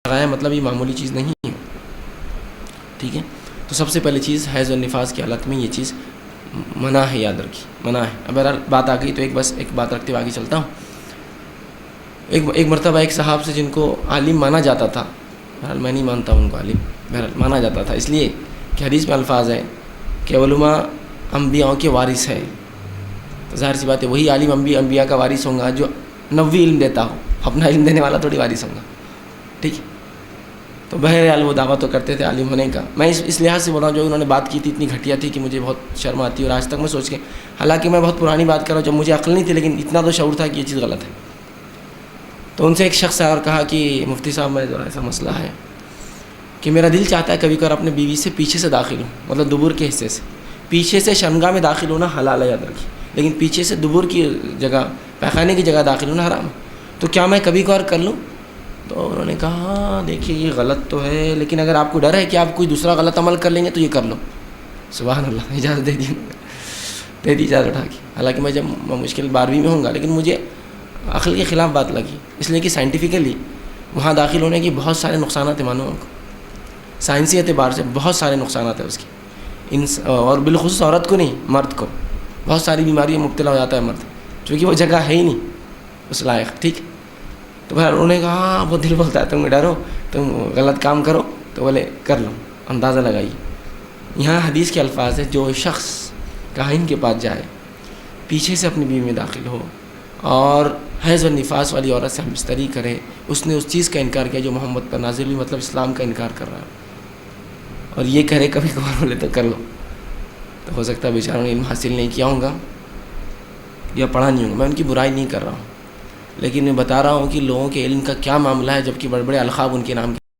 لگایا مطلب یہ معمولی چیز نہیں ہے، ٹھیک ہے. تو سب سے پہلی چیز حیض و نفاس کی حالت میں یہ چیز منع ہے، یاد رکھی منع ہے. اب بہرحال بات آ گئی تو ایک بات رکھتے ہوئے آگے چلتا ہوں. ایک مرتبہ ایک صاحب سے جن کو عالم مانا جاتا تھا، بہرحال میں نہیں مانتا ان کو عالم، بہرحال مانا جاتا تھا اس لیے کہ حدیث میں الفاظ ہے کہ علماء انبیاء کے وارث ہے. تو ظاہر سی بات ہے وہی عالم انبیاء کا وارث ہوں گا جو نبوی علم دیتا ہو، اپنا علم دینے والا تھوڑی وارث ہوں گا، ٹھیک ہے. تو بہرحال وہ دعویٰ تو کرتے تھے عالم ہونے کا. میں اس لحاظ سے بول رہا ہوں جو انہوں نے بات کی تھی اتنی گھٹیا تھی کہ مجھے بہت شرم آتی ہے، اور آج تک میں سوچ کے، حالانکہ میں بہت پرانی بات کر رہا ہوں جب مجھے عقل نہیں تھی، لیکن اتنا تو شعور تھا کہ یہ چیز غلط ہے. تو ان سے ایک شخص آیا اور کہا کہ مفتی صاحب میرے ذرا ایسا مسئلہ ہے کہ میرا دل چاہتا ہے کبھی کبھار اپنے بیوی سے پیچھے سے داخل ہوں، مطلب دبر کے حصے سے، پیچھے سے شرمگاہ میں داخل ہونا حلال ہے یاد رکھیے، لیکن پیچھے سے دبر کی جگہ، پیخانے کی جگہ داخل ہونا حرام ہے. تو کیا میں کبھی کبھار کر لوں؟ تو انہوں نے کہا دیکھیے یہ غلط تو ہے، لیکن اگر آپ کو ڈر ہے کہ آپ کوئی دوسرا غلط عمل کر لیں گے تو یہ کر لو. سبحان اللہ، اجازت دے دی اجازت اٹھا کے. حالانکہ میں مشکل 12ویں میں ہوں گا، لیکن مجھے عقل کے خلاف بات لگی، اس لیے کہ سائنٹیفکلی وہاں داخل ہونے کی بہت سارے نقصانات ہیں، مانو آپ کو سائنسی اعتبار سے بہت سارے نقصانات ہیں اس کی، اور بالخصوص عورت کو نہیں، مرد کو بہت ساری بیماریوں میں مبتلا ہو جاتا ہے مرد، چونکہ وہ جگہ ہے ہی نہیں اس لائق، ٹھیک. تو بھائی انہوں نے کہا ہاں وہ دل بولتا ہے تم ڈرو، تم غلط کام کرو، تو بولے کر لو، اندازہ لگائیے. یہاں حدیث کے الفاظ ہے جو شخص کاہن کے پاس جائے، پیچھے سے اپنی بیوی میں داخل ہو اور حیض و نفاس والی عورت سے ہم بستری کرے، اس نے اس چیز کا انکار کیا جو محمد پر نازل ہوئی، مطلب اسلام کا انکار کر رہا ہے، اور یہ کرے کبھی کبھار بولے تو کر لو. تو ہو سکتا ہے بیچاروں نے علم حاصل نہیں کیا ہوگا یا پڑھا نہیں ہوگا، میں ان کی برائی نہیں کر رہا ہوں، لیکن میں بتا رہا ہوں کہ لوگوں کے علم کا کیا معاملہ ہے، جبکہ بڑے بڑے القاب ان کے نام